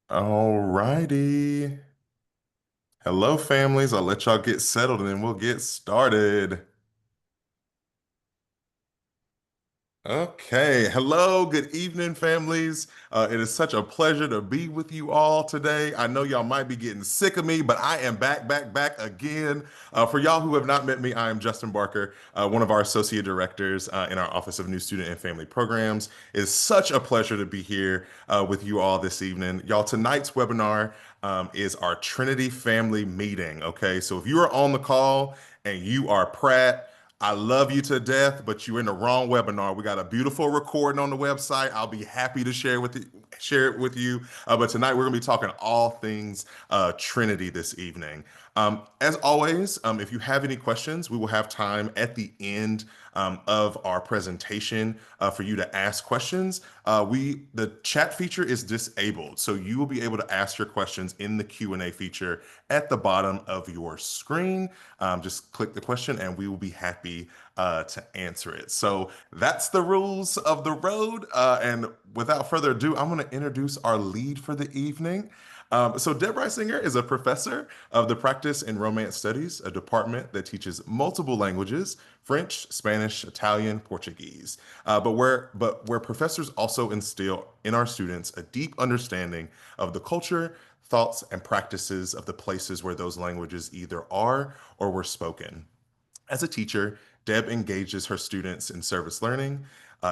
All righty. Hello, families. I'll let y'all get settled and then we'll get started. Okay. Hello. Good evening, families. It is such a pleasure to be with you all today. I know y'all might be getting sick of me, but I am back again. For y'all who have not met me, I am Justin Barker, one of our associate directors in our Office of New Student and Family Programs. It is such a pleasure to be here with you all this evening. Y'all, tonight's webinar is our Trinity family meeting. Okay. So if you are on the call and you are Pratt, I love you to death, but you're in the wrong webinar. We got a beautiful recording on the website. I'll be happy to share it with you. But tonight we're going to be talking all things Trinity this evening. As always, if you have any questions, we will have time at the end of our presentation for you to ask questions. The chat feature is disabled, so you will be able to ask your questions in the Q&A feature at the bottom of your screen. Just click the question, and we will be happy to answer it. So that's the rules of the road. And without further ado, I'm going to introduce our lead for the evening. So Deb Reisinger is a professor of the Practice in Romance Studies, a department that teaches multiple languages, French, Spanish, Italian, Portuguese, but where professors also instill in our students a deep understanding of the culture, thoughts, and practices of the places where those languages either are or were spoken. As a teacher, Deb engages her students in service learning,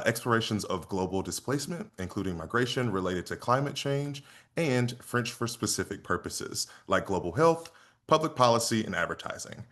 explorations of global displacement, including migration related to climate change, and French for specific purposes like global health, public policy, and advertising.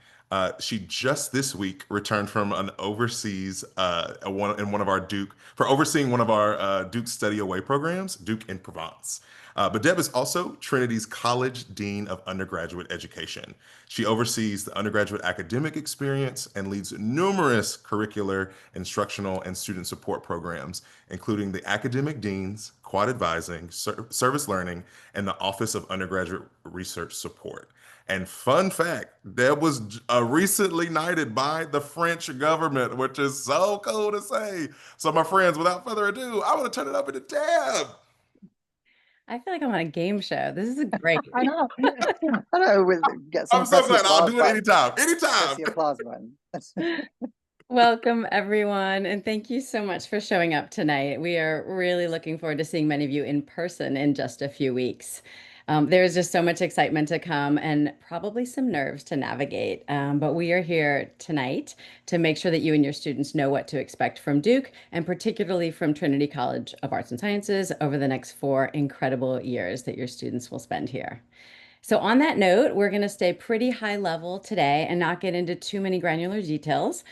She just this week returned from an overseas one of our Duke for overseeing one of our Duke Study Away programs, Duke in Provence. But Deb is also Trinity's College Dean of Undergraduate Education. She oversees the undergraduate academic experience and leads numerous curricular, instructional, and student support programs, including the Academic Deans, Quad Advising, Service Learning, and the Office of Undergraduate Research Support. And fun fact, Deb was recently knighted by the French government, which is so cool to say. So, my friends, without further ado, I want to turn it over to Deb. I feel like I'm on a game show. This is great. I know. I know. Get I'm someone so press the glad. I'll applause do it button. anytime. Press Anytime. the applause button. Welcome, everyone, and thank you so much for showing up tonight. We are really looking forward to seeing many of you in person in just a few weeks. There's just so much excitement to come and probably some nerves to navigate. But we are here tonight to make sure that you and your students know what to expect from Duke, and particularly from Trinity College of Arts and Sciences over the next 4 incredible years that your students will spend here. So, on that note, we're going to stay pretty high level today and not get into too many granular details.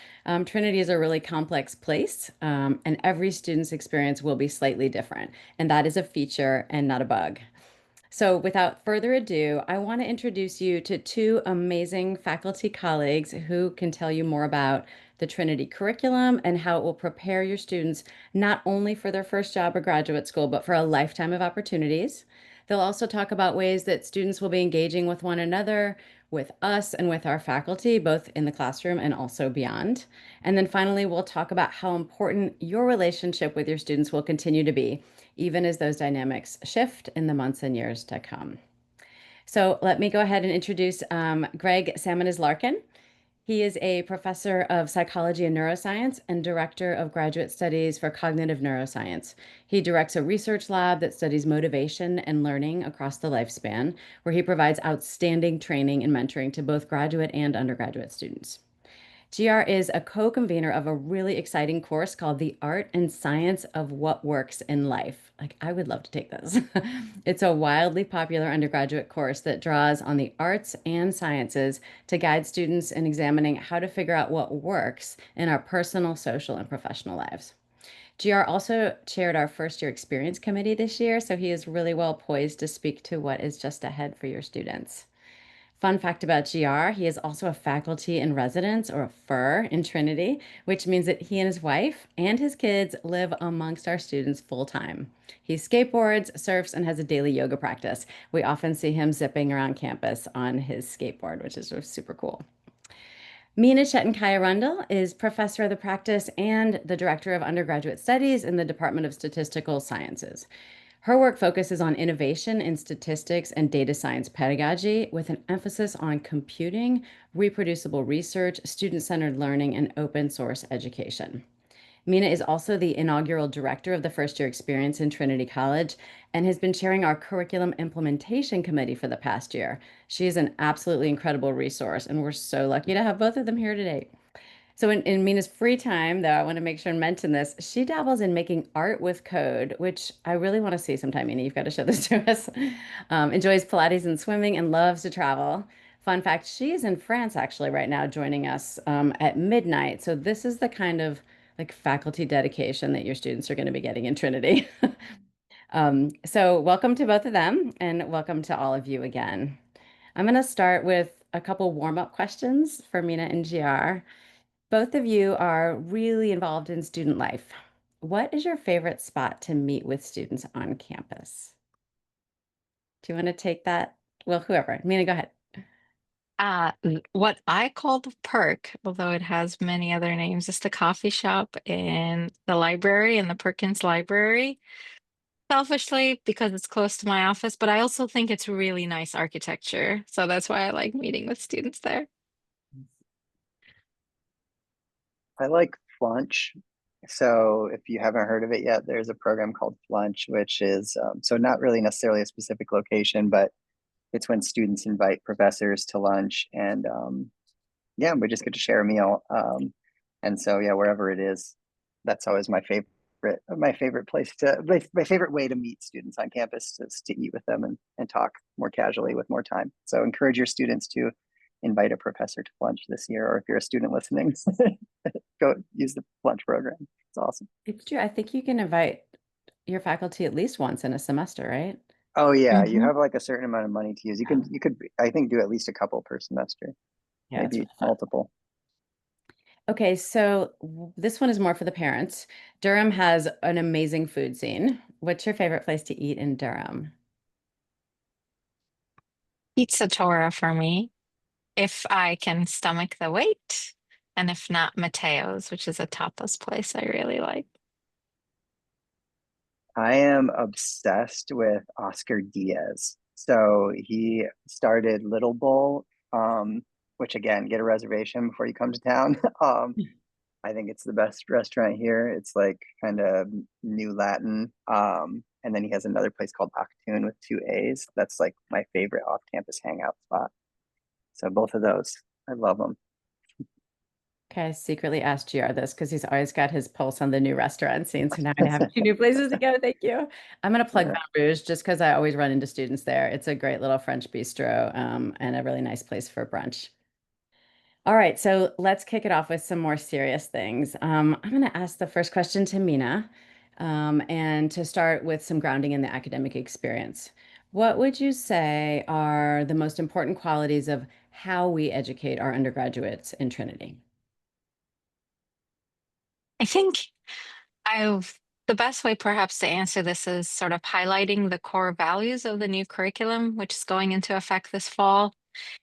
Trinity is a really complex place, and every student's experience will be slightly different. And that is a feature and not a bug. So, without further ado, I want to introduce you to two amazing faculty colleagues who can tell you more about the Trinity curriculum and how it will prepare your students not only for their first job or graduate school, but for a lifetime of opportunities. They'll also talk about ways that students will be engaging with one another, with us, and with our faculty, both in the classroom and also beyond. And then finally, we'll talk about how important your relationship with your students will continue to be, even as those dynamics shift in the months and years to come. So let me go ahead and introduce Greg Salmonez Larkin. He is a professor of psychology and neuroscience and director of graduate studies for cognitive neuroscience. He directs a research lab that studies motivation and learning across the lifespan, where he provides outstanding training and mentoring to both graduate and undergraduate students. GR is a co-convener of a really exciting course called The Art and Science of What Works in Life. Like, I would love to take this. It's a wildly popular undergraduate course that draws on the arts and sciences to guide students in examining how to figure out what works in our personal, social, and professional lives. GR also chaired our first year experience committee this year, so he is really well poised to speak to what is just ahead for your students. Fun fact about GR, he is also a faculty in residence or a FIR in Trinity, which means that he and his wife and his kids live amongst our students full time. He skateboards, surfs, and has a daily yoga practice. We often see him zipping around campus on his skateboard, which is super cool. Mina Chetinkaya Rundle is professor of the practice and the director of undergraduate studies in the Department of Statistical Sciences. Her work focuses on innovation in statistics and data science pedagogy with an emphasis on computing, reproducible research, student-centered learning, and open source education. Mina is also the inaugural director of the first year experience in Trinity College and has been chairing our curriculum implementation committee for the past year. She is an absolutely incredible resource, and we're so lucky to have both of them here today. So in Mina's free time, though, I want to make sure and mention this. She dabbles in making art with code, which I really want to see sometime. Mina, you've got to show this to us. Enjoys Pilates and swimming and loves to travel. Fun fact, she's in France actually right now, joining us at midnight. So this is the kind of like faculty dedication that your students are going to be getting in Trinity. So welcome to both of them and welcome to all of you again. I'm going to start with a couple warm-up questions for Mina and GR. Both of you are really involved in student life. What is your favorite spot to meet with students on campus? Do you want to take that? Well, whoever. Mina, go ahead. What I call the perk, although it has many other names, is the coffee shop in the library, in the Perkins Library. Selfishly, because it's close to my office, but I also think it's really nice architecture. So that's why I like meeting with students there. I like Flunch. So if you haven't heard of it yet, there's a program called Flunch, which is so not really necessarily a specific location, but it's when students invite professors to lunch, and yeah, we just get to share a meal. And so yeah, wherever it is, that's always my favorite place to my favorite way to meet students on campus is to eat with them and talk more casually with more time. So encourage your students to invite a professor to lunch this year, or if you're a student listening, go use the lunch program. It's awesome. It's true. I think you can invite your faculty at least once in a semester, right? Oh yeah, you Mhm. have like a certain amount of money to use. You could I think do at least a couple per semester, Yeah, it's maybe really fun. multiple. Okay, so this one is more for the parents. Durham has an amazing food scene. What's your favorite place to eat in Durham? Pizza Torah for me, if I can stomach the wait, and if not, Mateo's, which is a tapas place I really like. I am obsessed with Oscar Diaz. So he started Little Bowl, which again, get a reservation before you come to town. I think it's the best restaurant here. It's like kind of new Latin. And then he has another place called Octoon with two A's. That's like my favorite off-campus hangout spot. So both of those, I love them. Okay, I secretly asked GR this because he's always got his pulse on the new restaurant scene. So now I have two new places to go. Thank you. I'm going to plug Yeah. Bain Rouge just because I always run into students there. It's a great little French bistro and a really nice place for brunch. All right, so let's kick it off with some more serious things. I'm going to ask the first question to Mina, and to start with some grounding in the academic experience. What would you say are the most important qualities of how we educate our undergraduates in Trinity? I think I've the best way perhaps to answer this is sort of highlighting the core values of the new curriculum, which is going into effect this fall.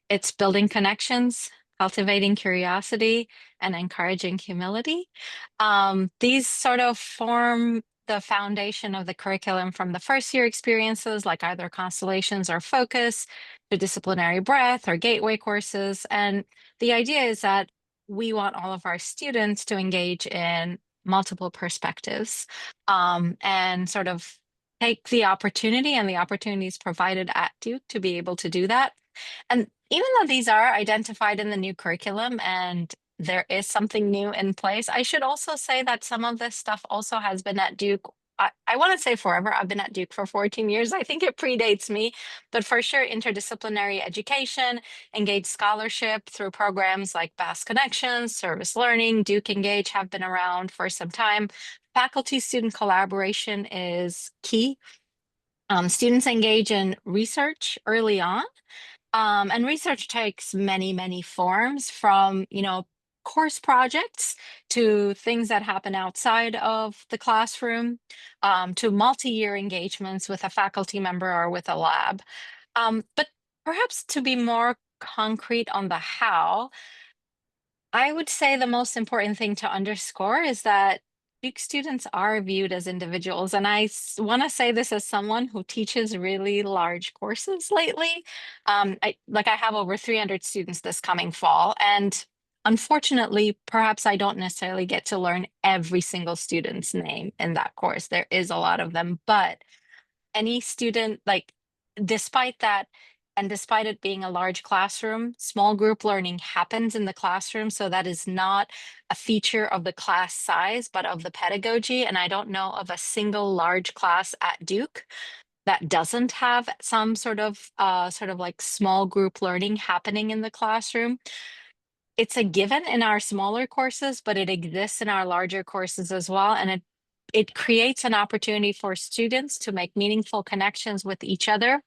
It's building connections, cultivating curiosity, and encouraging humility. These sort of form the foundation of the curriculum from the first year experiences, like either constellations or focus, to disciplinary breadth or gateway courses. And the idea is that we want all of our students to engage in multiple perspectives, and sort of take the opportunity and the opportunities provided at Duke to be able to do that. And even though these are identified in the new curriculum and there is something new in place, I should also say that some of this stuff also has been at Duke. I want to say forever. I've been at Duke for 14 years. I think it predates me, but for sure, interdisciplinary education, engaged scholarship through programs like Bass Connections, Service Learning, Duke Engage have been around for some time. Faculty student collaboration is key. Students engage in research early on, and research takes many, many forms from, course projects to things that happen outside of the classroom, to multi-year engagements with a faculty member or with a lab. But perhaps to be more concrete on the how, I would say the most important thing to underscore is that Duke students are viewed as individuals. And I want to say this as someone who teaches really large courses lately. I have over 300 students this coming fall. And unfortunately, perhaps I don't necessarily get to learn every single student's name in that course. There is a lot of them, but any student, like, despite that, and despite it being a large classroom, small group learning happens in the classroom. So that is not a feature of the class size, but of the pedagogy. And I don't know of a single large class at Duke that doesn't have some sort of like small group learning happening in the classroom. It's a given in our smaller courses, but it exists in our larger courses as well. And it creates an opportunity for students to make meaningful connections with each other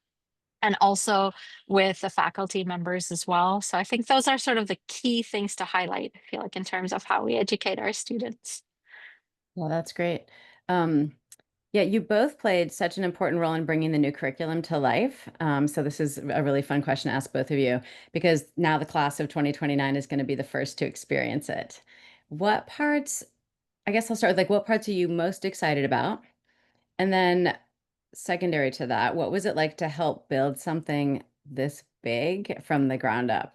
and also with the faculty members as well. So I think those are sort of the key things to highlight, I feel like, in terms of how we educate our students. Well, that's great. Um, yeah, you both played such an important role in bringing the new curriculum to life. So this is a really fun question to ask both of you, because now the class of 2029 is going to be the first to experience it. What parts, I guess I'll start with like, what parts are you most excited about? And then secondary to that, what was it like to help build something this big from the ground up?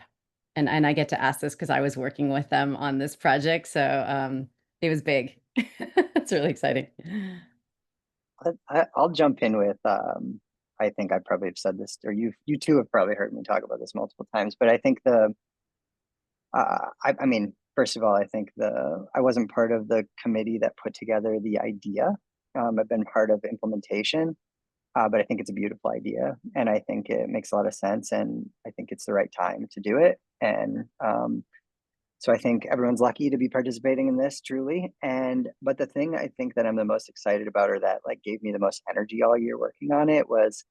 And I get to ask this because I was working with them on this project, so it was big. It's really exciting. I'll jump in with. I think I probably have said this, or you two have probably heard me talk about this multiple times. But I think I mean, first of all, I think I wasn't part of the committee that put together the idea. I've been part of implementation, but I think it's a beautiful idea, and I think it makes a lot of sense, and I think it's the right time to do it. And so I think everyone's lucky to be participating in this, truly. And but the thing I think that I'm the most excited about, or that like gave me the most energy all year working on it, was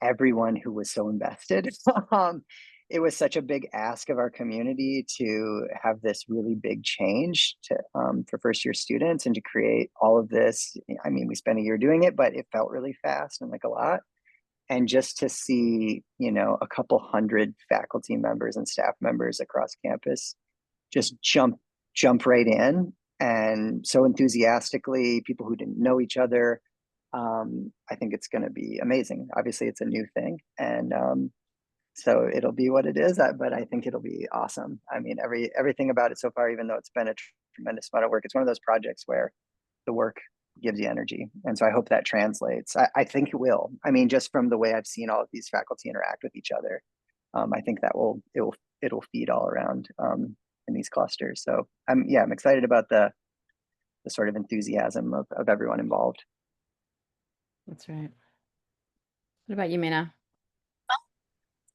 everyone who was so invested. um, it was such a big ask of our community to have this really big change for first year students, and to create all of this. I mean, we spent a year doing it, but it felt really fast and like a lot. And just to see, a couple hundred faculty members and staff members across campus just jump right in, and so enthusiastically, people who didn't know each other. I think it's going to be amazing. Obviously, it's a new thing, and so it'll be what it is. But I think it'll be awesome. I mean, everything about it so far, even though it's been a tremendous amount of work, it's one of those projects where the work gives you energy, and so I hope that translates. I think it will. I mean, just from the way I've seen all of these faculty interact with each other, I think that it'll feed all around in these clusters. So I'm excited about the sort of enthusiasm of everyone involved. That's right. What about you, Mina?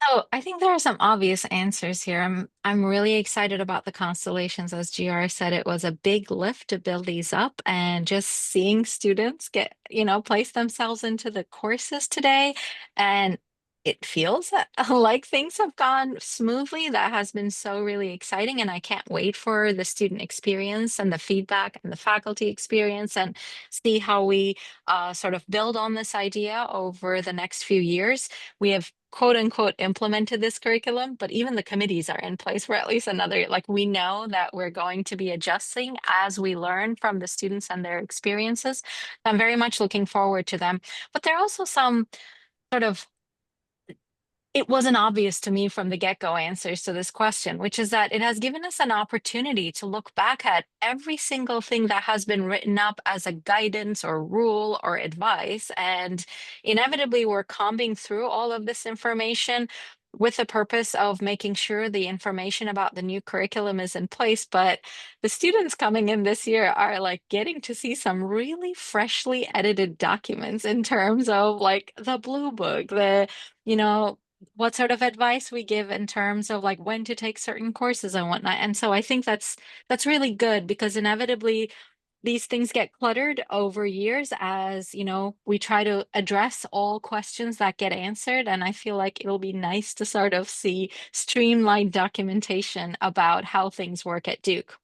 So I think there are some obvious answers here. I'm really excited about the constellations. As GR said, it was a big lift to build these up, and just seeing students place themselves into the courses today, and it feels like things have gone smoothly. That has been so really exciting, and I can't wait for the student experience and the feedback and the faculty experience, and see how we sort of build on this idea over the next few years. We have quote unquote implemented this curriculum, but even the committees are in place for at least another, like, we know that we're going to be adjusting as we learn from the students and their experiences. I'm very much looking forward to them. But there are also some sort of, it wasn't obvious to me from the get-go answers to this question, which is that it has given us an opportunity to look back at every single thing that has been written up as a guidance or rule or advice. And inevitably, we're combing through all of this information with the purpose of making sure the information about the new curriculum is in place. But the students coming in this year are like getting to see some really freshly edited documents in terms of like the blue book, you know, what sort of advice we give in terms of like when to take certain courses and whatnot. And so I think that's really good, because inevitably these things get cluttered over years as, we try to address all questions that get answered. And I feel like it'll be nice to sort of see streamlined documentation about how things work at Duke.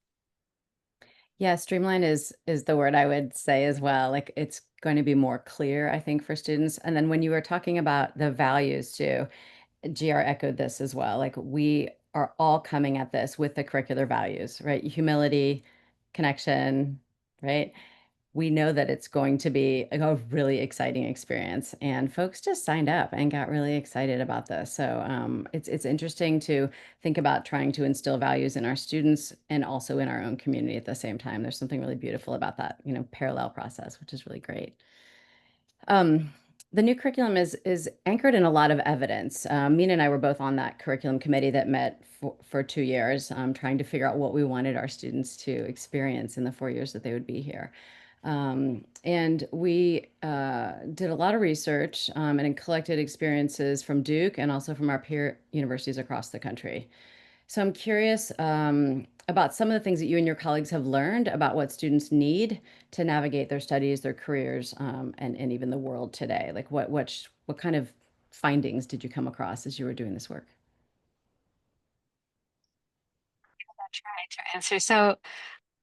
Yeah, streamline is the word I would say as well. Like it's going to be more clear, I think, for students. And then when you were talking about the values too, GR echoed this as well. Like we are all coming at this with the curricular values, right? Humility, connection, right? We know that it's going to be a really exciting experience, and folks just signed up and got really excited about this. So it's interesting to think about trying to instill values in our students and also in our own community at the same time. There's something really beautiful about that, parallel process, which is really great. Um, the new curriculum is anchored in a lot of evidence. Mina and I were both on that curriculum committee that met for 2 years, trying to figure out what we wanted our students to experience in the 4 years that they would be here. And we did a lot of research and collected experiences from Duke and also from our peer universities across the country. So I'm curious about some of the things that you and your colleagues have learned about what students need to navigate their studies, their careers, and even the world today. Like what kind of findings did you come across as you were doing this work? I'll try to answer. So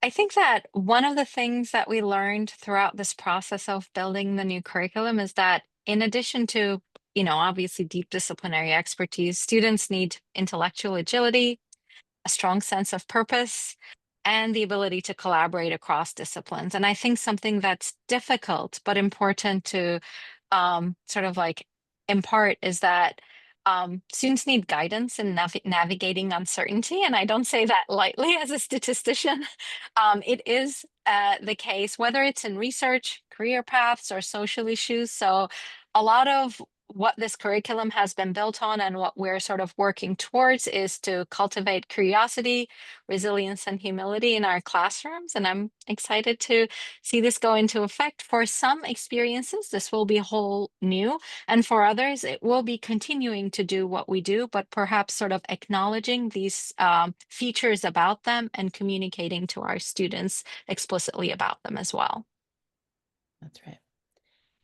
I think that one of the things that we learned throughout this process of building the new curriculum is that in addition to, obviously deep disciplinary expertise, students need intellectual agility, a strong sense of purpose, and the ability to collaborate across disciplines. And I think something that's difficult but important to sort of like impart is that students need guidance in navigating uncertainty. And I don't say that lightly as a statistician. It is the case, whether it's in research, career paths, or social issues. So a lot of what this curriculum has been built on and what we're sort of working towards is to cultivate curiosity, resilience, and humility in our classrooms. And I'm excited to see this go into effect. For some experiences, this will be whole new, and for others, it will be continuing to do what we do, but perhaps sort of acknowledging these features about them and communicating to our students explicitly about them as well. That's right.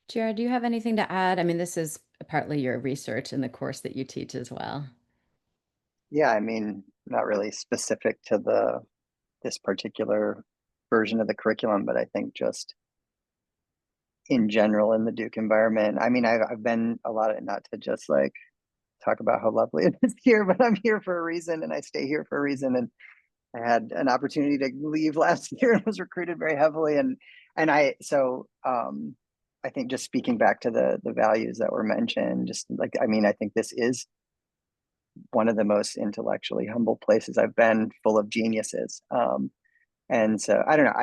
Jared, do you have anything to add? I mean, this is partly your research in the course that you teach as well. Yeah, I mean, not really specific to this particular version of the curriculum, but I think just in general in the Duke environment. I mean, I've been a lot of, not to just like talk about how lovely it is here, but I'm here for a reason and I stay here for a reason. And I had an opportunity to leave last year and was recruited very heavily. And I think just speaking back to the values that were mentioned, just like, I mean, I think this is one of the most intellectually humble places I've been, full of geniuses. And so I don't know.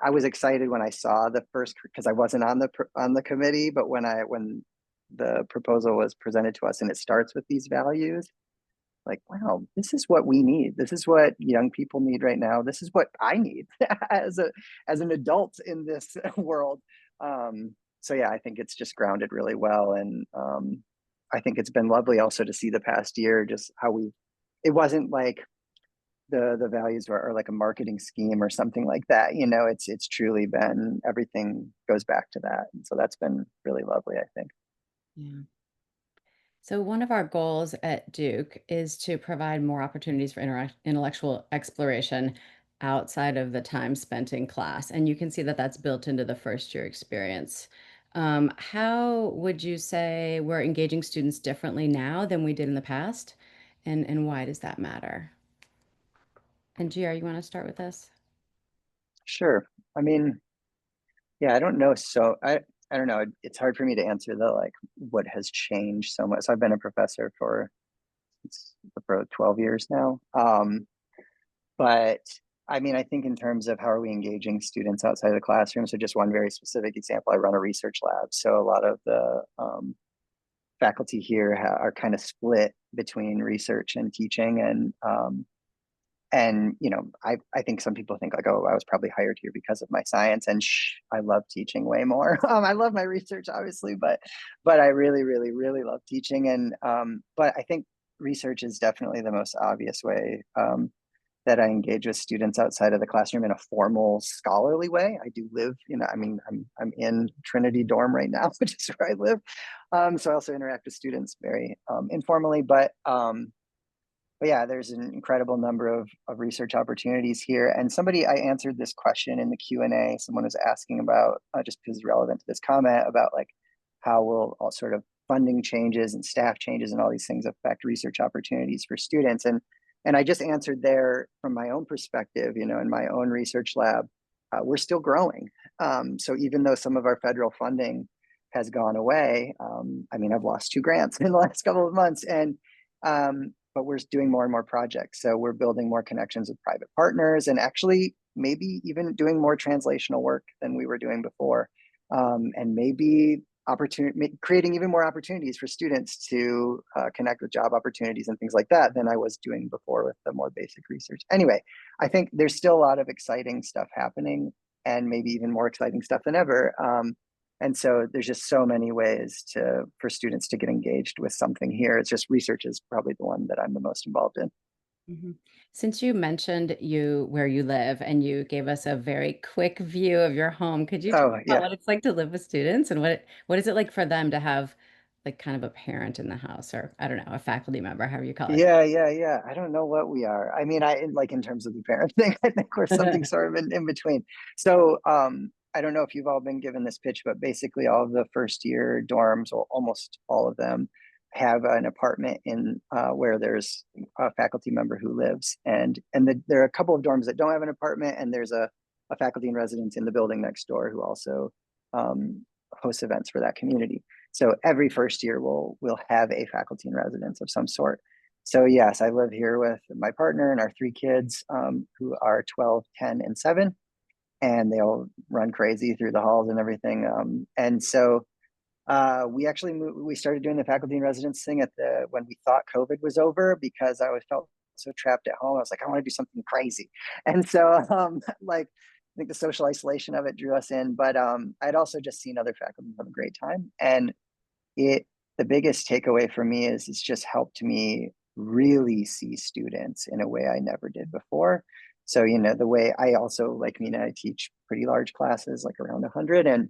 I was excited when I saw the first, because I wasn't on the committee, but when the proposal was presented to us and it starts with these values, like, wow, this is what we need. This is what young people need right now. This is what I need as an adult in this world. So yeah, I think it's just grounded really well, and I think it's been lovely also to see the past year just how it wasn't like the values are like a marketing scheme or something like that. It's truly been, everything goes back to that. And so that's been really lovely, I think. Yeah. So one of our goals at Duke is to provide more opportunities for intellectual exploration outside of the time spent in class. And you can see that that's built into the first year experience. How would you say we're engaging students differently now than we did in the past? And why does that matter? And GR, you want to start with this? Sure. I mean, yeah, I don't know. So I don't know. It's hard for me to answer the like what has changed so much. So I've been a professor for 12 years now. But I mean, I think in terms of how are we engaging students outside of the classroom. So just one very specific example, I run a research lab. So a lot of the faculty here are kind of split between research and teaching, and I think some people think like, oh, I was probably hired here because of my science, and I love teaching way more. I love my research obviously, but I really really really love teaching. And but I think research is definitely the most obvious way that I engage with students outside of the classroom in a formal scholarly way. I do live, I mean, I'm in Trinity dorm right now, which is where I live. So I also interact with students very informally, but yeah, there's an incredible number of research opportunities here. And I answered this question in the Q&A. Someone was asking about, just because it's relevant to this comment, about like how will all sort of funding changes and staff changes and all these things affect research opportunities for students. And I just answered there from my own perspective, in my own research lab. we're still growing. So even though some of our federal funding has gone away, I mean, I've lost 2 grants in the last couple of months, and but we're doing more and more projects. So we're building more connections with private partners, and actually maybe even doing more translational work than we were doing before, and maybe creating even more opportunities for students to connect with job opportunities and things like that than I was doing before with the more basic research. Anyway, I think there's still a lot of exciting stuff happening, and maybe even more exciting stuff than ever. And so there's just so many ways for students to get engaged with something here. It's just research is probably the one that I'm the most involved in. Mhm. Since you mentioned where you live and you gave us a very quick view of your home, could you talk Oh about yeah, what it's like to live with students and what is it like for them to have like kind of a parent in the house or I don't know, a faculty member, however you call it? yeah. I don't know what we are. I mean, like in terms of the parent thing, I think we're something sort of in between. So I don't know if you've all been given this pitch, but basically all of the first year dorms, or almost all of them, have an apartment in where there's a faculty member who lives, and there are a couple of dorms that don't have an apartment, and there's a faculty in residence in the building next door who also hosts events for that community. So every first year we'll have a faculty in residence of some sort. So yes, I live here with my partner and our 3 kids, who are 12, 10, and 7, and they all run crazy through the halls and everything. And so we started doing the faculty in residence thing when we thought COVID was over, because I always felt so trapped at home. I was like, I want to do something crazy. And so like I think the social isolation of it drew us in, but I'd also just seen other faculty have a great time. And it the biggest takeaway for me is it's just helped me really see students in a way I never did before. So, the way I also, like Mina, I teach pretty large classes, like around 100, and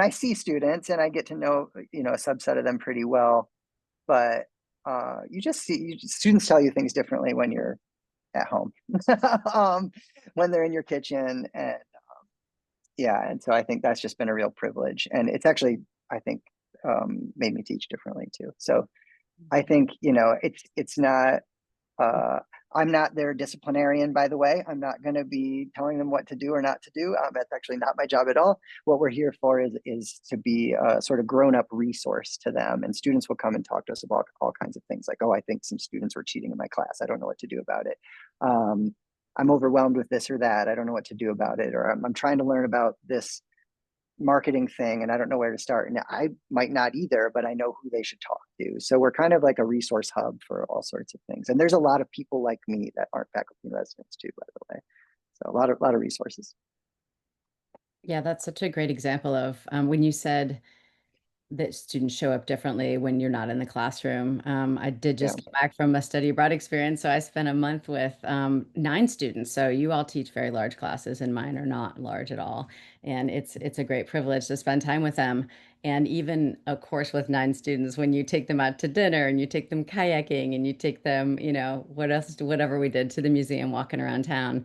I see students and I get to know, a subset of them pretty well. But students tell you things differently when you're at home, when they're in your kitchen, and yeah, and so I think that's just been a real privilege, and it's actually, I think, made me teach differently too. So I think, it's not. Uh, I'm not their disciplinarian, by the way. I'm not going to be telling them what to do or not to do. That's actually not my job at all. What we're here for is to be a sort of grown up resource to them. And students will come and talk to us about all kinds of things, like, oh, I think some students were cheating in my class. I don't know what to do about it. I'm overwhelmed with this or that. I don't know what to do about it. Or I'm trying to learn about this marketing thing and I don't know where to start. And I might not either, but I know who they should talk to. So we're kind of like a resource hub for all sorts of things. And there's a lot of people like me that aren't faculty in residence too, by the way. So a lot of resources. Yeah, that's such a great example of when you said that students show up differently when you're not in the classroom. I did Yeah, just get back from a study abroad experience, so I spent a month with 9 students. So you all teach very large classes, and mine are not large at all. And it's a great privilege to spend time with them. And even a course with 9 students, when you take them out to dinner and you take them kayaking and you take them, what else, whatever we did to the museum, walking around town.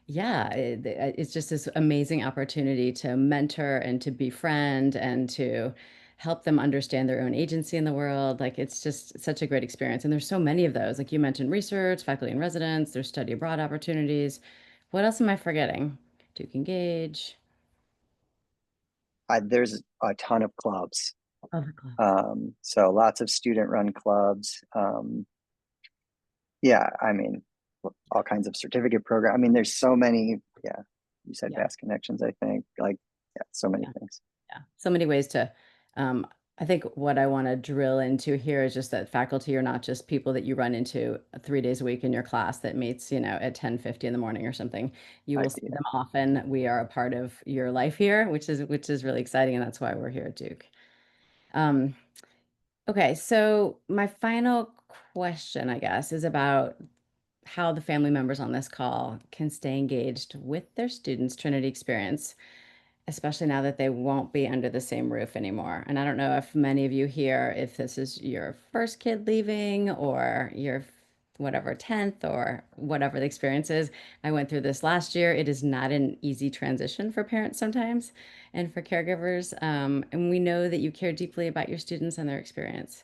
Yeah, it's just this amazing opportunity to mentor and to befriend and to help them understand their own agency in the world. Like it's just such a great experience. And there's so many of those. Like you mentioned research, faculty and residence, there's study abroad opportunities. What else am I forgetting? Duke Engage. there's a ton of clubs. Oh, the clubs. So lots of student run clubs. Yeah, I mean, all kinds of certificate program. I mean, there's so many. Yeah, you said Yeah. vast connections. I think, like, yeah, so many Yeah. things. Yeah, so many ways to. I think what I want to drill into here is just that faculty are not just people that you run into 3 days a week in your class that meets, at 10:50 in the morning or something. You will see Yeah. them often. We are a part of your life here, which is really exciting, and that's why we're here at Duke. Um, okay, so my final question, I guess, is about how the family members on this call can stay engaged with their students' Trinity experience, especially now that they won't be under the same roof anymore. And I don't know if many of you here, if this is your first kid leaving or your whatever 10th or whatever the experience is. I went through this last year. It is not an easy transition for parents sometimes and for caregivers. And we know that you care deeply about your students and their experience.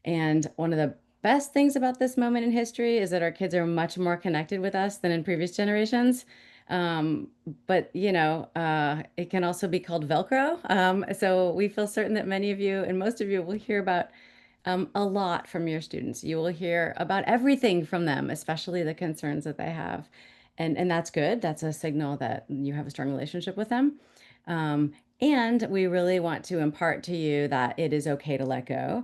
And one of the best things about this moment in history is that our kids are much more connected with us than in previous generations. But it can also be called Velcro. So we feel certain that many of you and most of you will hear about a lot from your students. You will hear about everything from them, especially the concerns that they have. And that's good. That's a signal that you have a strong relationship with them. Um, and we really want to impart to you that it is okay to let go.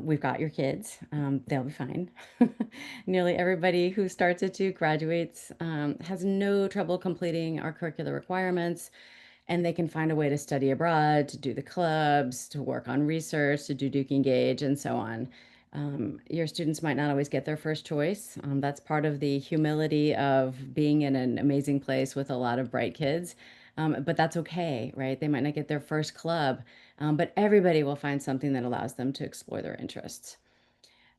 We've got your kids. They'll be fine. Nearly everybody who starts at 2 graduates, has no trouble completing our curricular requirements, and they can find a way to study abroad, to do the clubs, to work on research, to do Duke Engage, and so on. Your students might not always get their first choice. That's part of the humility of being in an amazing place with a lot of bright kids. But that's okay, right? They might not get their first club, but everybody will find something that allows them to explore their interests.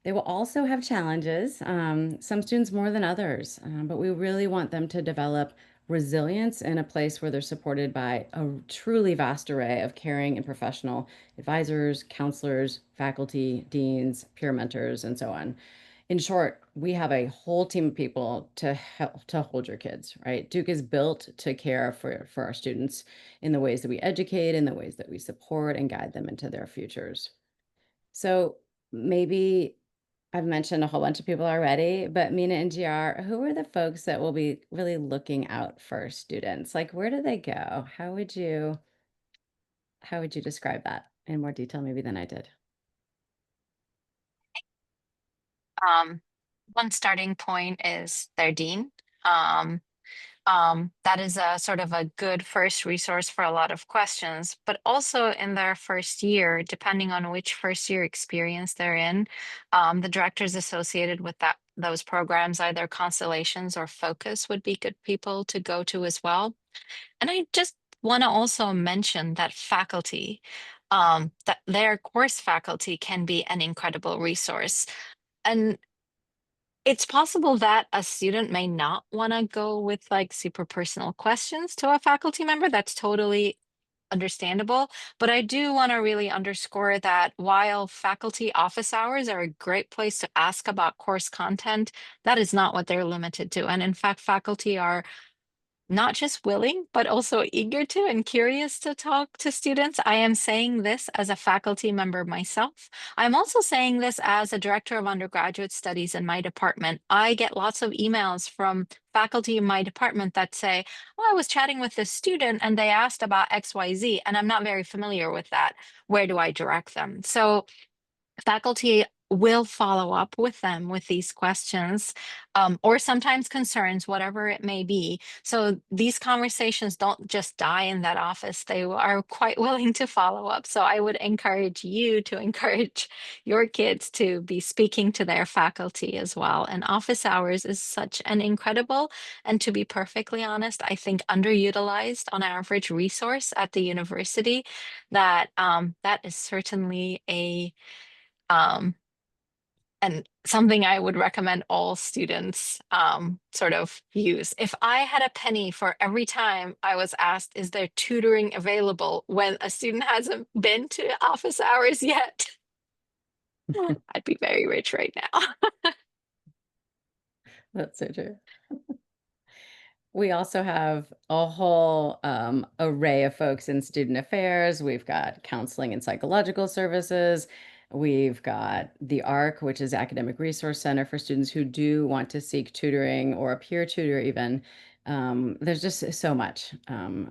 They will also have challenges, some students more than others, but we really want them to develop resilience in a place where they're supported by a truly vast array of caring and professional advisors, counselors, faculty, deans, peer mentors, and so on. In short, we have a whole team of people to help to hold your kids, right? Duke is built to care for our students in the ways that we educate, in the ways that we support and guide them into their futures. So maybe I've mentioned a whole bunch of people already, but Mina and GR, who are the folks that will be really looking out for students? Like, where do they go? How would you describe that in more detail maybe than I did? Um, One starting point is their dean. That is a sort of a good first resource for a lot of questions, but also in their first year, depending on which first year experience they're in, the directors associated with those programs, either Constellations or Focus, would be good people to go to as well. And I just want to also mention that faculty, that their course faculty can be an incredible resource. And it's possible that a student may not want to go with like super personal questions to a faculty member. That's totally understandable. But I do want to really underscore that while faculty office hours are a great place to ask about course content, that is not what they're limited to. And in fact, faculty are not just willing, but also eager to and curious to talk to students. I am saying this as a faculty member myself. I'm also saying this as a director of undergraduate studies in my department. I get lots of emails from faculty in my department that say, "Oh, I was chatting with this student and they asked about XYZ, and I'm not very familiar with that. Where do I direct them?" So faculty will follow up with them with these questions, or sometimes concerns, whatever it may be. So these conversations don't just die in that office. They are quite willing to follow up. So I would encourage you to encourage your kids to be speaking to their faculty as well. And office hours is such an incredible, and to be perfectly honest, I think underutilized on average resource at the university, that that is certainly a um, and something I would recommend all students sort of use. If I had a penny for every time I was asked, is there tutoring available when a student hasn't been to office hours yet, I'd be very rich right now. That's so true. We also have a whole array of folks in student affairs. We've got counseling and psychological services. We've got the ARC, which is Academic Resource Center for students who do want to seek tutoring or a peer tutor even. There's just so much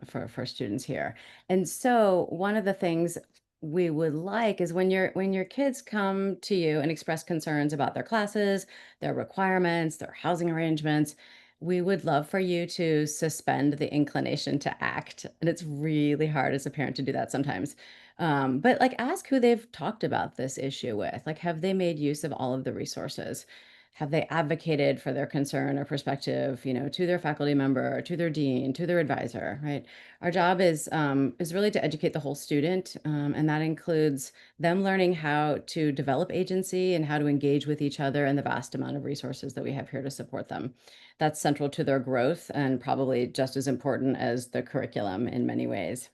for students here. And so one of the things we would like is when your kids come to you and express concerns about their classes, their requirements, their housing arrangements, we would love for you to suspend the inclination to act. And it's really hard as a parent to do that sometimes. But like ask who they've talked about this issue with. Like, have they made use of all of the resources? Have they advocated for their concern or perspective, to their faculty member, to their dean, to their advisor, right? Our job is really to educate the whole student, and that includes them learning how to develop agency and how to engage with each other and the vast amount of resources that we have here to support them. That's central to their growth and probably just as important as the curriculum in many ways.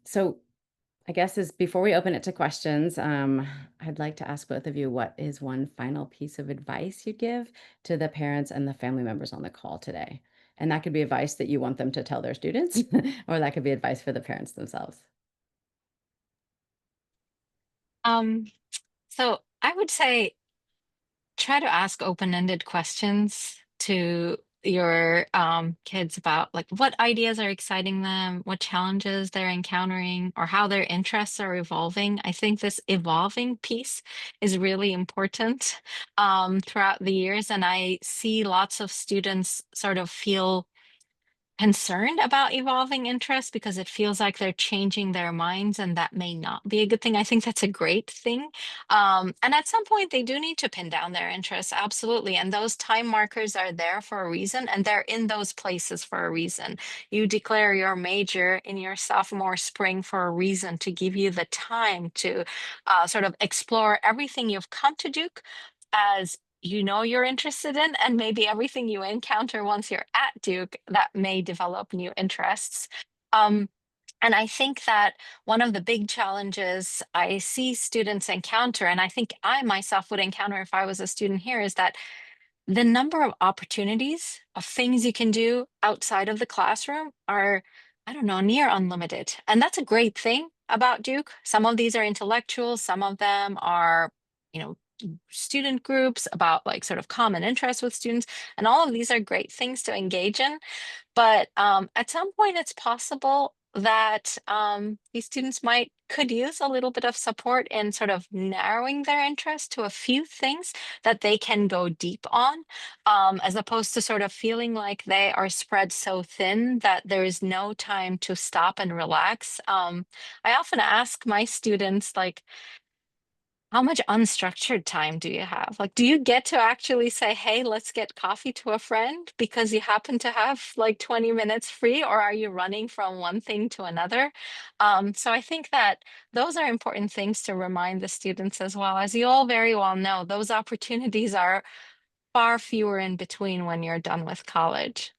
So I guess is before we open it to questions, I'd like to ask both of you, what is one final piece of advice you'd give to the parents and the family members on the call today? And that could be advice that you want them to tell their students, or that could be advice for the parents themselves. So I would say try to ask open-ended questions to your kids about like what ideas are exciting them, what challenges they're encountering, or how their interests are evolving. I think this evolving piece is really important throughout the years, and I see lots of students sort of feel concerned about evolving interests because it feels like they're changing their minds, and that may not be a good thing. I think that's a great thing. And at some point, they do need to pin down their interests, absolutely. And those time markers are there for a reason, and they're in those places for a reason. You declare your major in your sophomore spring for a reason, to give you the time to sort of explore everything you've come to Duke as you know you're interested in, and maybe everything you encounter once you're at Duke that may develop new interests. Um, and I think that one of the big challenges I see students encounter, and I think I myself would encounter if I was a student here, is that the number of opportunities of things you can do outside of the classroom are, I don't know, near unlimited. And that's a great thing about Duke. Some of these are intellectual, some of them are, you know, student groups about like sort of common interests with students. And all of these are great things to engage in. But at some point, it's possible that these students could use a little bit of support in sort of narrowing their interest to a few things that they can go deep on, as opposed to sort of feeling like they are spread so thin that there is no time to stop and relax. I often ask my students, like, how much unstructured time do you have? Like, do you get to actually say, hey, let's get coffee to a friend because you happen to have like 20 minutes free, or are you running from one thing to another? So I think that those are important things to remind the students as well. As you all very well know, those opportunities are far fewer in between when you're done with college.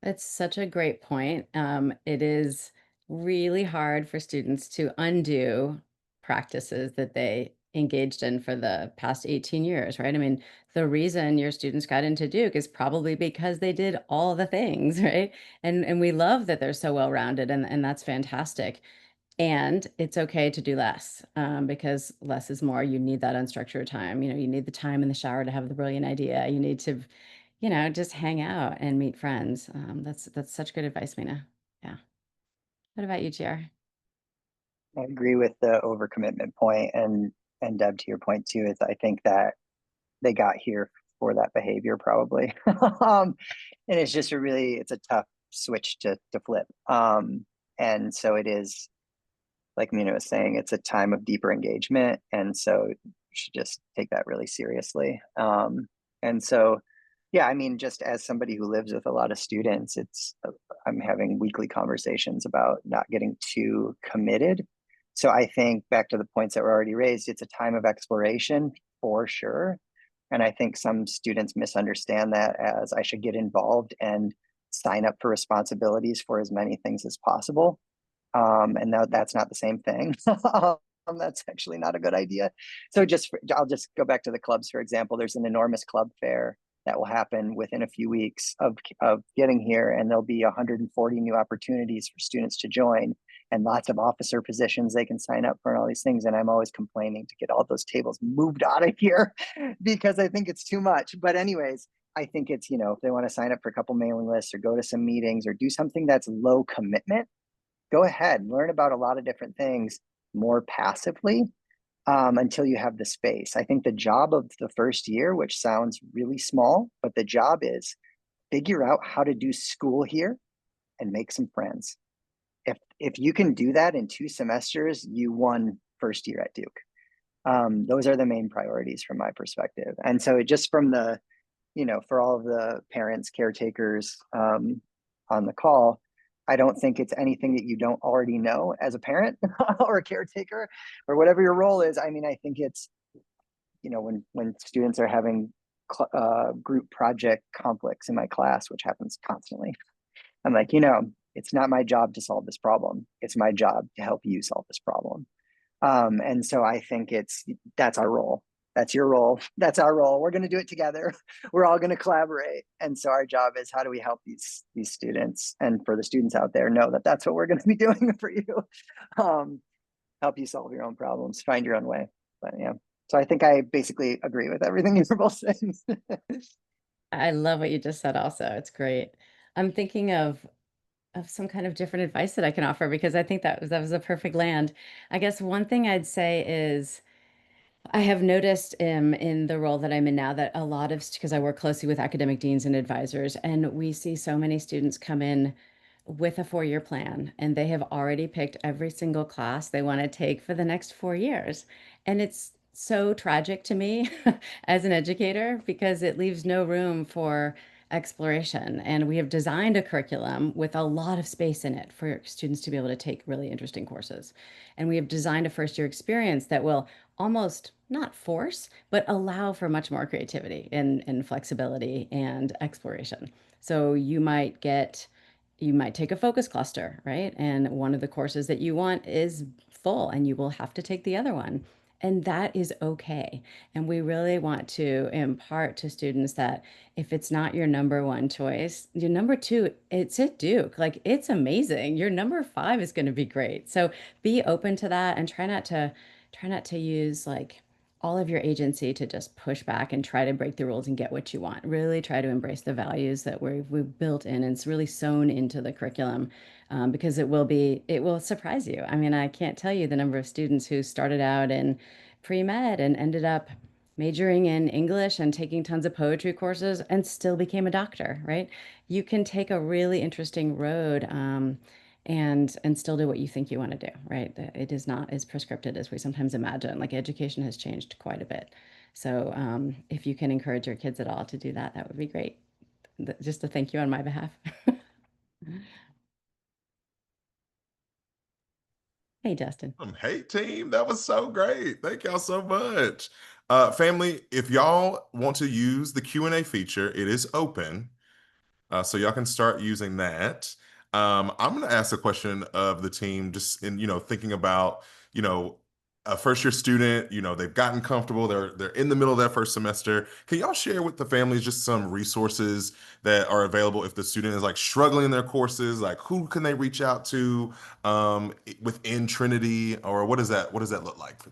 It's such a great point. It is really hard for students to undo practices that they engaged in for the past 18 years, right? I mean, the reason your students got into Duke is probably because they did all the things, right? And we love that they're so well-rounded, and that's fantastic. And it's okay to do less, because less is more. You need that unstructured time. You know, you need the time in the shower to have the brilliant idea. You need to, just hang out and meet friends. That's such good advice, Mina. Yeah. What about you, GR? I agree with the overcommitment point, and Deb, to your point too, is I think that they got here for that behavior probably. And it's just it's a tough switch to flip. And so it is, like Mina was saying, it's a time of deeper engagement, and so you should just take that really seriously. And so, yeah, I mean, just as somebody who lives with a lot of students, I'm having weekly conversations about not getting too committed. So I think back to the points that were already raised, it's a time of exploration for sure. And I think some students misunderstand that as I should get involved and sign up for responsibilities for as many things as possible. And that's not the same thing. That's actually not a good idea. So I'll just go back to the clubs, for example. There's an enormous club fair that will happen within a few weeks of getting here, and there'll be 140 new opportunities for students to join, and lots of officer positions they can sign up for, and all these things. And I'm always complaining to get all those tables moved out of here because I think it's too much. But anyways, I think it's, if they want to sign up for a couple mailing lists or go to some meetings or do something that's low commitment, go ahead, learn about a lot of different things more passively, until you have the space. I think the job of the first year, which sounds really small, but the job is figure out how to do school here and make some friends. If you can do that in 2 semesters, you won first year at Duke. Those are the main priorities from my perspective. And so just from for all of the parents, caretakers on the call, I don't think it's anything that you don't already know as a parent or a caretaker or whatever your role is. I mean, I think it's, when students are having group project conflicts in my class, which happens constantly, I'm like, it's not my job to solve this problem. It's my job to help you solve this problem. And so I think that's our role That's your role. That's our role. We're going to do it together. We're all going to collaborate. And so our job is, how do we help these students, and for the students out there, know that that's what we're going to be doing for you. Help you solve your own problems, find your own way. But yeah, so I think I basically agree with everything you were both saying. I love what you just said also. It's great. I'm thinking of some kind of different advice that I can offer, because I think that was a perfect land. I guess one thing I'd say is I have noticed in the role that I'm in now that a lot of, because I work closely with academic deans and advisors, and we see so many students come in with a 4-year plan, and they have already picked every single class they want to take for the next 4 years. And it's so tragic to me as an educator, because it leaves no room for exploration. And we have designed a curriculum with a lot of space in it for students to be able to take really interesting courses. And we have designed a first year experience that will almost not force, but allow for much more creativity and flexibility and exploration. So you might take a focus cluster, right? And one of the courses that you want is full, and you will have to take the other one. And that is okay. And we really want to impart to students that if it's not your number one choice, your number two, it's at Duke. Like, it's amazing. Your number five is going to be great. So be open to that, and try not to use like all of your agency to just push back and try to break the rules and get what you want. Really try to embrace the values that we've built in, and it's really sewn into the curriculum, because it will surprise you. I mean, I can't tell you the number of students who started out in pre-med and ended up majoring in English and taking tons of poetry courses and still became a doctor, right? You can take a really interesting road, and still do what you think you want to do, right? It is not as prescripted as we sometimes imagine. Like, education has changed quite a bit. So if you can encourage your kids at all to do that, that would be great. Just to thank you on my behalf. Hey, Justin. Hey team, that was so great. Thank y'all so much. Family, if y'all want to use the Q&A feature, it is open. So y'all can start using that. I'm going to ask a question of the team, just in, thinking about, you know, a first year student, they've gotten comfortable. They're in the middle of that first semester. Can y'all share with the families just some resources that are available if the student is like struggling in their courses? Like, who can they reach out to within Trinity, or what does that look like for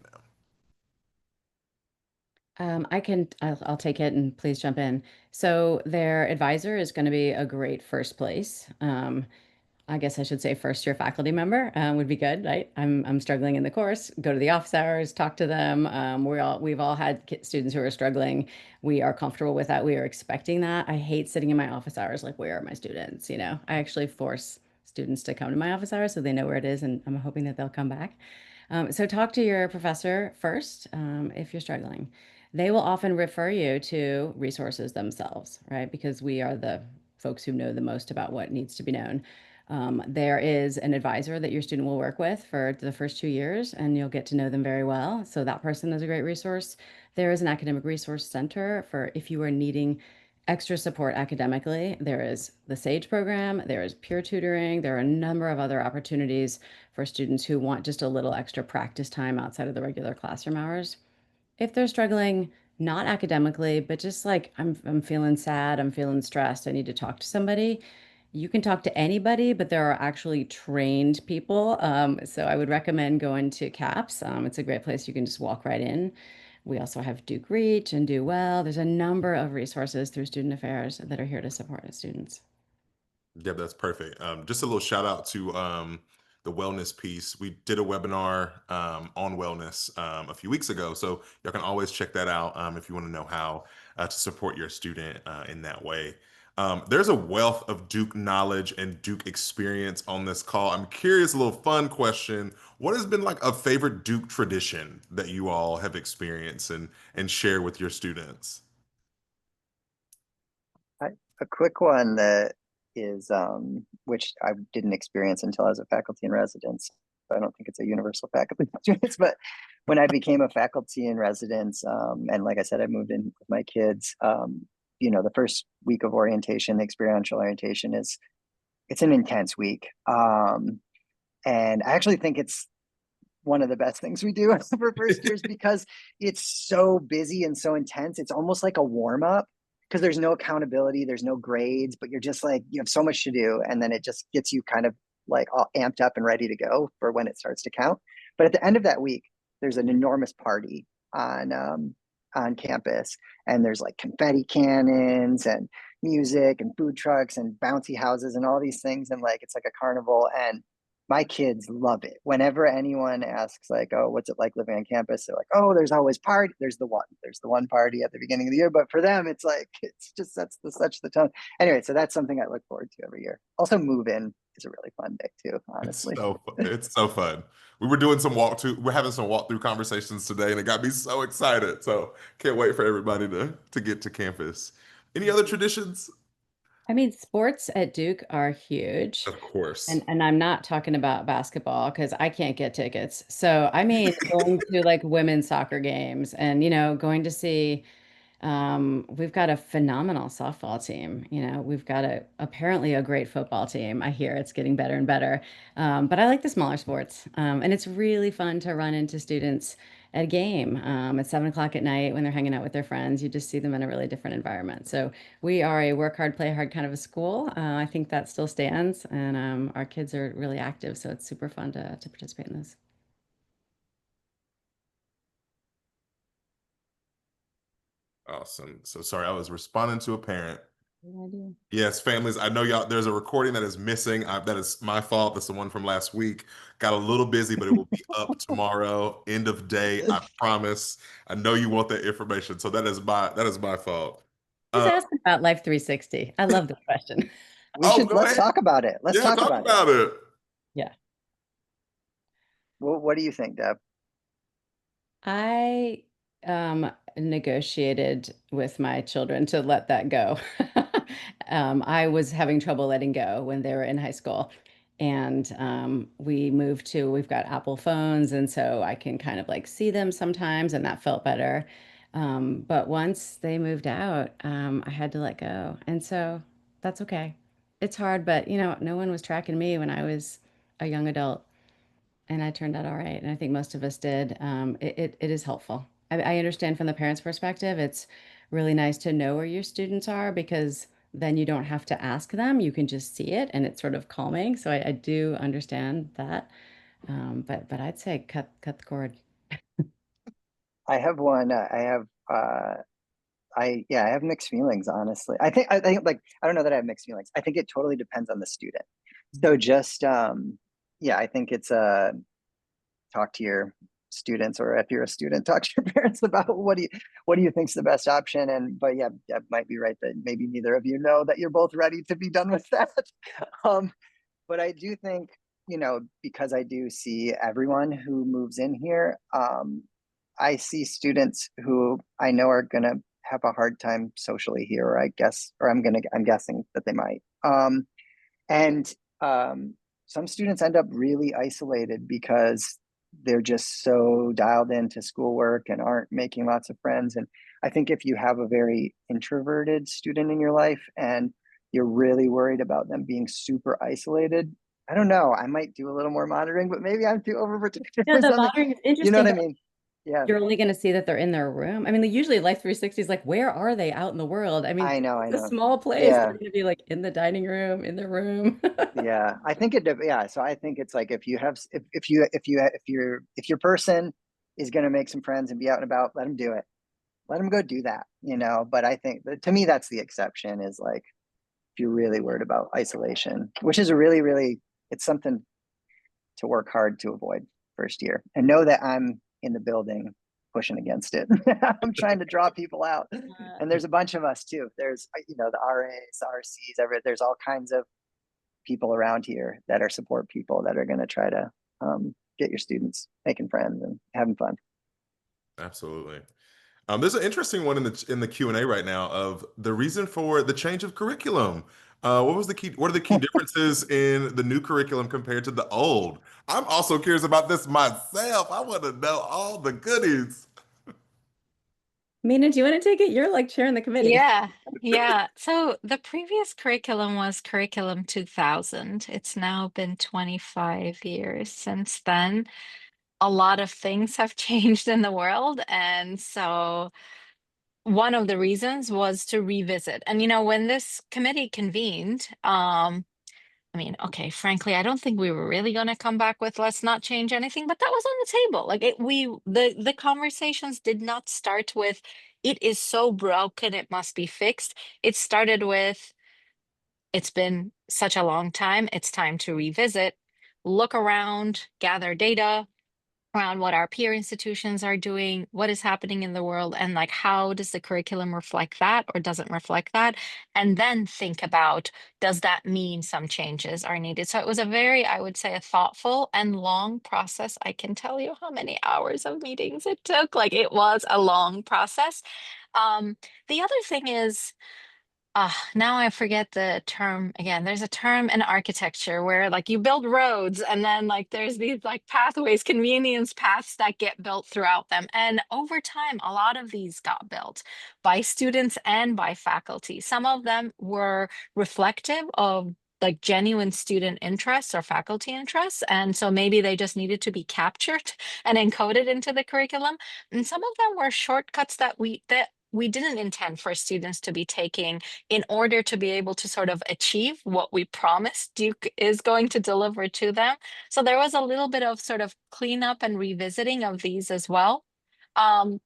them? I'll take it, and please jump in. So their advisor is going to be a great first place. I guess I should say first year faculty member would be good, right? I'm struggling in the course. Go to the office hours, talk to them. We've all had students who are struggling. We are comfortable with that. We are expecting that. I hate sitting in my office hours like, where are my students? I actually force students to come to my office hours so they know where it is, and I'm hoping that they'll come back. So talk to your professor first if you're struggling. They will often refer you to resources themselves, right? Because we are the folks who know the most about what needs to be known. There is an advisor that your student will work with for the first 2 years, and you'll get to know them very well. So that person is a great resource. There is an academic resource center for if you are needing extra support academically. There is the SAGE program, there is peer tutoring, there are a number of other opportunities for students who want just a little extra practice time outside of the regular classroom hours. If they're struggling, not academically, but just like I'm feeling sad, I'm feeling stressed, I need to talk to somebody. You can talk to anybody, but there are actually trained people. So I would recommend going to CAPS. It's a great place. You can just walk right in. We also have Duke Reach and Do Well. There's a number of resources through Student Affairs that are here to support our students. Yeah, that's perfect. Just a little shout out to the wellness piece. We did a webinar on wellness a few weeks ago, so y'all can always check that out if you want to know how to support your student in that way. There's a wealth of Duke knowledge and Duke experience on this call. I'm curious, a little fun question. What has been like a favorite Duke tradition that you all have experienced and share with your students? A quick one that is, which I didn't experience until I was a faculty in residence. I don't think it's a universal faculty experience, but when I became a faculty in residence, and like I said, I moved in with my kids, the first week of orientation, experiential orientation it's an intense week. And I actually think it's one of the best things we do for first years because it's so busy and so intense. It's almost like a warm up because there's no accountability, there's no grades, but you're just like, you have so much to do. And then it just gets you kind of like all amped up and ready to go for when it starts to count. But at the end of that week, there's an enormous party on campus, and there's like confetti cannons and music and food trucks and bouncy houses and all these things, and like it's like a carnival. And my kids love it. Whenever anyone asks like, oh, what's it like living on campus, they're like, oh, there's always party. There's the one party at the beginning of the year, but for them it's like it's just sets the such the tone. Anyway, so that's something I look forward to every year. Also, move in is a really fun day too, It's honestly. so it's so fun. We were doing some we're having some walk-through conversations today, and it got me so excited. So can't wait for everybody to get to campus. Any other traditions? I mean, sports at Duke are huge. Of course. And I'm not talking about basketball because I can't get tickets. So I mean going to like women's soccer games and going to see we've got a phenomenal softball team. We've got apparently a great football team. I hear it's getting better and better. But I like the smaller sports. And it's really fun to run into students at a game at 7 o'clock at night when they're hanging out with their friends. You just see them in a really different environment. So we are a work hard, play hard kind of a school. I think that still stands. And our kids are really active. So it's super fun to participate in this. Awesome. So sorry, I was responding to a parent. Good idea. Yes, families, I know y'all, there's a recording that is missing. That is my fault. That's the one from last week. Got a little busy, but it will be up tomorrow, end of day. I promise. I know you want that information. So that is my fault. Just Uh, ask about Life 360. I love this question. go Let's ahead. talk about it. Let's Yeah, talk talk about it. about it. Yeah. What do you think, Deb? I negotiated with my children to let that go. I was having trouble letting go when they were in high school. And we've got Apple phones. And so I can kind of like see them sometimes, and that felt better. But once they moved out, I had to let go. And so that's okay. It's hard, but no one was tracking me when I was a young adult. And I turned out all right. And I think most of us did. It is helpful. I understand from the parents' perspective, it's really nice to know where your students are because then you don't have to ask them. You can just see it and it's sort of calming. So I do understand that. But I'd say cut the cord. I have one. I have mixed feelings, honestly. I think like I don't know that I have mixed feelings. I think it totally depends on the student. So just yeah, I think it's talk to your students, or if you're a student, talk to your parents about what do you think's the best option. And but yeah, that might be right that maybe neither of you know that you're both ready to be done with that. um, but I do think, because I do see everyone who moves in here, I see students who I know are gonna have a hard time socially here, or I'm guessing that they might. And some students end up really isolated because they're just so dialed into schoolwork and aren't making lots of friends. And I think if you have a very introverted student in your life and you're really worried about them being super isolated, I don't know, I might do a little more monitoring, but maybe I'm too overprotective No, or the something. monitoring is You know interesting, what I but mean? Yeah, you're only going to see that they're in their room. I mean, usually Life 360 is like, where are they out in the world? I mean, I it's a know. small place. They're Yeah. going to be like in the dining room, in their room. Yeah, I think yeah, so I think it's like if you have if your person is going to make some friends and be out and about, let them do it. Let them go do that. But I think to me that's the exception, is like if you're really worried about isolation, which is a really really, it's something to work hard to avoid first year, and know that I'm in the building pushing against it. I'm trying to draw people out. And there's a bunch of us too. There's the RAs, RCs, there's all kinds of people around here that are support people that are going to try to get your students making friends and having fun. Absolutely. There's an interesting one in the Q&A right now of the reason for the change of curriculum. What are the key differences in the new curriculum compared to the old? I'm also curious about this myself. I want to know all the goodies. Mina, do you want to take it? You're like chairing the committee. Yeah, yeah. So the previous curriculum was Curriculum 2000. It's now been 25 years since then. a lot of things have changed in the world. And so one of the reasons was to revisit. And, when this committee convened, I mean, okay, frankly, I don't think we were really going to come back with let's not change anything, but that was on the table. Like the conversations did not start with it is so broken, it must be fixed. It started with it's been such a long time, it's time to revisit, look around, gather data around what our peer institutions are doing, what is happening in the world, and like how does the curriculum reflect that or doesn't reflect that? And then think about does that mean some changes are needed? So it was a very, I would say, a thoughtful and long process. I can tell you how many hours of meetings it took. Like it was a long process. Um, the other thing is, now I forget the term again. There's a term in architecture where like you build roads and then like there's these like pathways, convenience paths that get built throughout them. And over time, a lot of these got built by students and by faculty. Some of them were reflective of like genuine student interests or faculty interests. And so maybe they just needed to be captured and encoded into the curriculum. And some of them were shortcuts that we didn't intend for students to be taking in order to be able to sort of achieve what we promised Duke is going to deliver to them. So there was a little bit of sort of cleanup and revisiting of these as well. Um,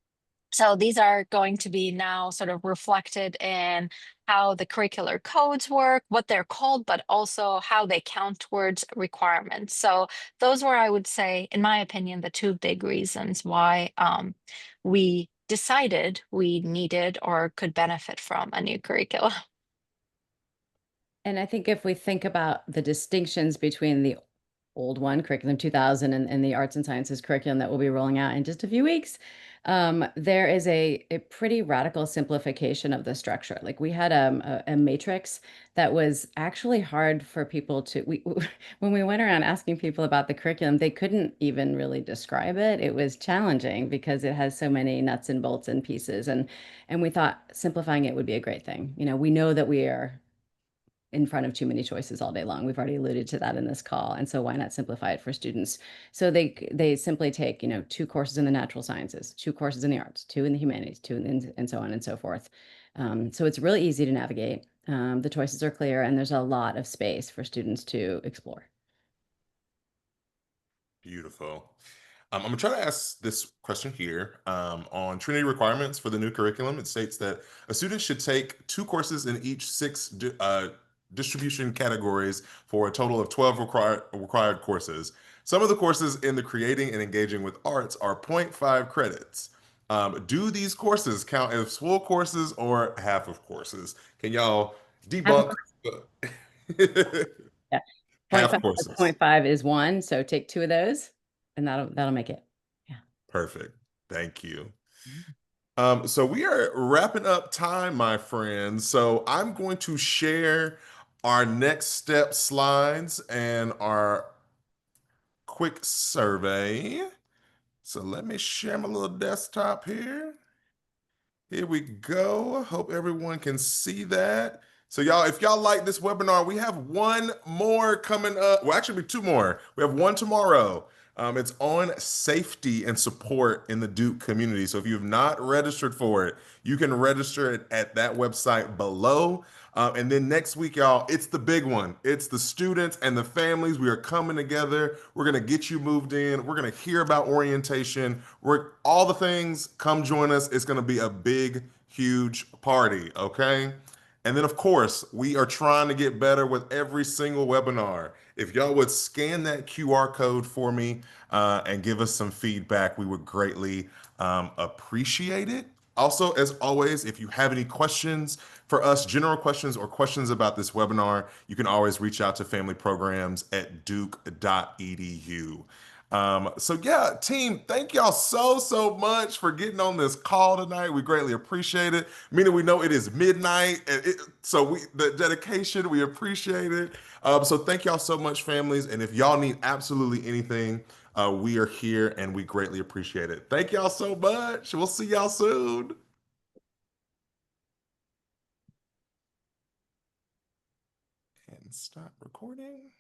so these are going to be now sort of reflected in how the curricular codes work, what they're called, but also how they count towards requirements. So those were, I would say, in my opinion, the two big reasons why we decided we needed or could benefit from a new curriculum. And I think if we think about the distinctions between the old one, Curriculum 2000, and the arts and sciences curriculum that we'll be rolling out in just a few weeks, there is a pretty radical simplification of the structure. Like we had a matrix that was actually hard for people to, when we went around asking people about the curriculum, they couldn't even really describe it. It was challenging because it has so many nuts and bolts and pieces. And we thought simplifying it would be a great thing. We know that we are in front of too many choices all day long. We've already alluded to that in this call. And so why not simplify it for students? So they simply take, 2 courses in the natural sciences, 2 courses in the arts, 2 in the humanities, 2 and so on and so forth. So it's really easy to navigate. The choices are clear and there's a lot of space for students to explore. Beautiful. I'm going to try to ask this question here. On Trinity requirements for the new curriculum, it states that a student should take 2 courses in each 6 distribution categories for a total of 12 required courses. Some of the courses in the creating and engaging with arts are zero point 0.5 credits. Do these courses count as full courses or half of courses? Can y'all Half of debunk Yeah. half 0.5 plus courses? 0.5 is 1. So take 2 of those and that'll make it. Yeah. Perfect. Thank you. So we are wrapping up time, my friends. So I'm going to share our next step slides and our quick survey. So let me share my little desktop here. Here we go. Hope everyone can see that. So y'all, if y'all like this webinar, we have one more coming up. Well, actually 2 more. We have one tomorrow. It's on safety and support in the Duke community. So if you have not registered for it, you can register it at that website below. And then next week, y'all, it's the big one. It's the students and the families. We are coming together. We're going to get you moved in. We're going to hear about orientation. We're all the things. Come join us. It's going to be a big, huge party. Okay. And then, of course, we are trying to get better with every single webinar. If y'all would scan that QR code for me and give us some feedback, we would greatly appreciate it. Also, as always, if you have any questions for us, general questions or questions about this webinar, you can always reach out to familyprograms@duke.edu. So yeah, team, thank y'all so much for getting on this call tonight. We greatly appreciate it. Meaning we know it is midnight, and so the dedication, we appreciate it. So thank y'all so much, families. And if y'all need absolutely anything, we are here and we greatly appreciate it. Thank y'all so much. We'll see y'all soon. And stop recording.